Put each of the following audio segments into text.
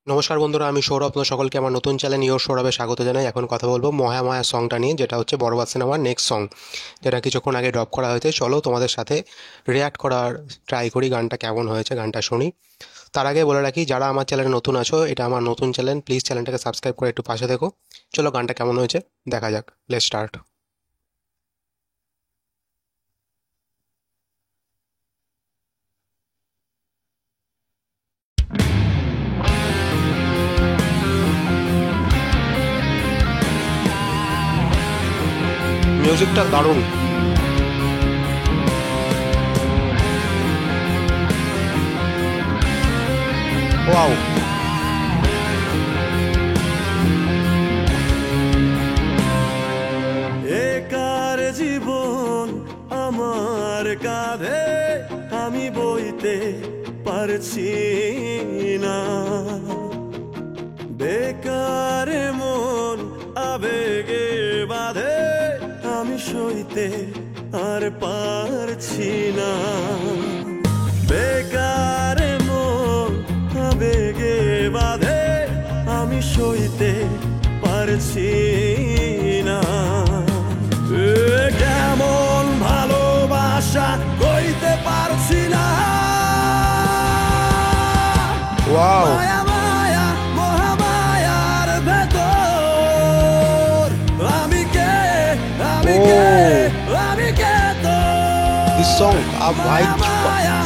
নমস্কার বন্ধুরা, আমি সৌরভ। আপনাদের সকলকে আমার নতুন চ্যানেল সৌরভে স্বাগত জানাই। এখন কথা বলবো মহামায়া মায়া সংটা নিয়ে, যেটা হচ্ছে বরবাদ সিনেমার নেক্সট সং, যেটা কিছুক্ষণ আগে ড্রপ করা হয়েছে। চলো তোমাদের সাথে রিয়্যাক্ট করার ট্রাই করি, গানটা কেমন হয়েছে, গানটা শুনি। তার আগে বলে রাখি, যারা আমার চ্যানেলে নতুন আছো, এটা আমার নতুন চ্যানেল, প্লিজ চ্যানেলটাকে সাবস্ক্রাইব করে একটু পাশে দেখো। চলো গানটা কেমন হয়েছে দেখা যাক। Let's start. মিউজিকটা দারুণ। ওয়াও। একার জীবন আমার কাঁধে আমি বইতে পারছি না, বেকার মন আবেগে বাঁধে আমি সইতে আর পারছি না, বেকার মন আবেগে বাঁধে আমি সইতে পারছি না। কেমন ভালোবাসা কইতে পারছি না, ওয়াও। মায়া মায়া মহামায়ার ভেতর আমি কে, আমি কে, আমি কে তোর, দিস সং ভাই। মায়া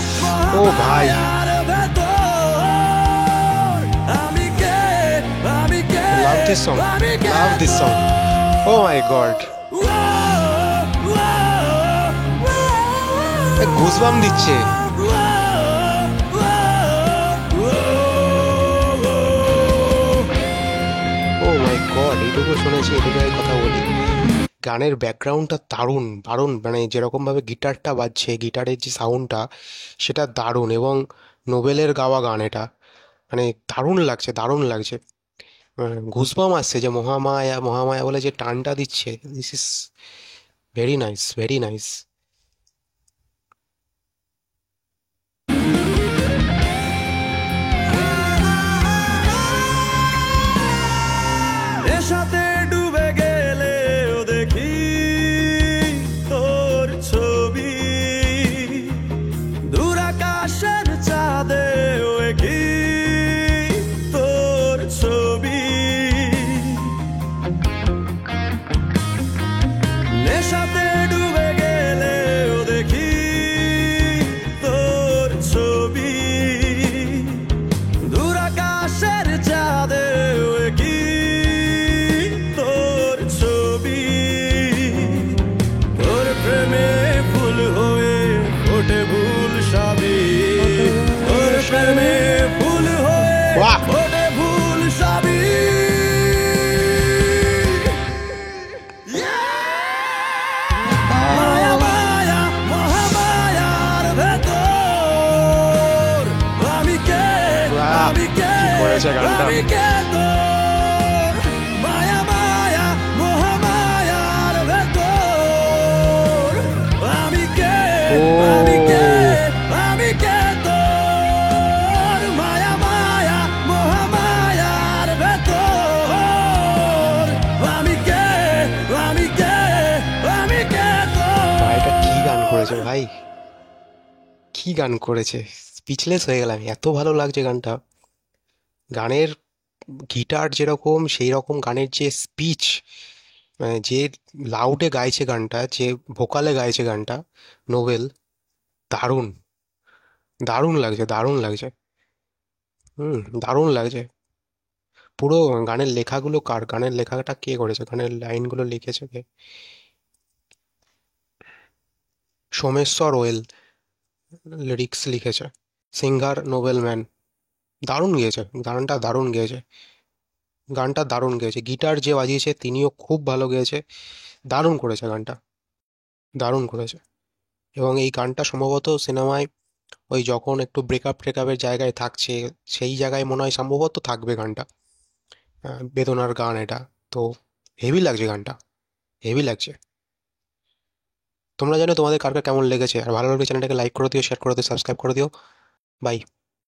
ও ভাই, মহামায়ার ভেতর আমি কে, আমি কে, লাভ দিস সং, আমি কে love this song. Oh my god, goosebump দিচ্ছে। ও মাই গড, এইটুকু শুনেছি, এটুকু আমি কথা বলি। গানের ব্যাকগ্রাউন্ডটা দারুণ দারুণ, মানে যেরকমভাবে গিটারটা বাজছে, গিটারের যে সাউন্ডটা, সেটা দারুণ। এবং নোবেলের গাওয়া গান এটা, মানে দারুণ লাগছে, দারুণ লাগছে। ঘুসবাম আসছে, যে মহামায়া মহামায়া বলে যে টানটা দিচ্ছে, this is very nice, very nice. নেশাতে ডুবে গেলেও দেখি তোর ছবি, দূর আকাশের চাঁদেও কি তোর ছবি, নেশাতে ডুবে গেলেও দেখি তোর ছবি, দূর আকাশের চাঁদেও কি তোর ছবি, তোর প্রেমে ফুল হয়ে ফোটে ভুল সবই, তোর প্রেমে ফুল হয়ে বাহ। ফোটে ভুল সবই। মায়া মায়া মহামায়ার ভেতর আমি কে, বাহ, আমি কে, কি করেছে গানটা। আমি কে তোর, মায়া মায়া মহামায়ার ভেতর আমি কে, ও আমি কে, আমি কে তোর, মায়া মায়া মহামায়ার ভেতর আমি কে, আমি কে, আমি কে ভাই, এটা কি তোর। গান করেছে ভাই, কি গান করেছে! স্পিচলেস হয়ে গেলাম, এত ভালো লাগছে গানটা। গানের গিটার যেরকম, সেই রকম গানের যে স্পিচ, মানে যে লাউডে গাইছে গানটা, যে ভোকালে গাইছে গানটা নোবেল, দারুণ, দারুণ লাগছে, দারুণ লাগছে। দারুণ লাগছে। পুরো গানের লেখাগুলো কার, গানের লেখাটা কে করেছে, গানের লাইনগুলো লিখেছে কে? সোমেশ্বর ওয়েল লিরিক্স লিখেছে, সিঙ্গার নোবেল ম্যান। দারুণ গেয়েছে গানটা, দারুণ গেয়েছে গানটা, দারুণ গেয়েছে। গিটার যে বাজিয়েছে তিনিও খুব ভালো গেয়েছে, দারুণ করেছে গানটা, দারুণ করেছে। এবং এই গানটা সম্ভবত সিনেমায়, ওই যখন একটু ব্রেকআপ ট্রেকআপের জায়গায় থাকছে, সেই জায়গায় মনে হয় সম্ভবত থাকবে গানটা। বেদনার গান এটা। তো হেভি লাগছে গানটা, হেভি লাগছে। তোমরা জানো তোমাদের কার কার কেমন লেগেছে, আর ভালো লাগলে চ্যানেলটাকে লাইক করে দিও, শেয়ার করে দিও, সাবস্ক্রাইব করে দিও। বাই।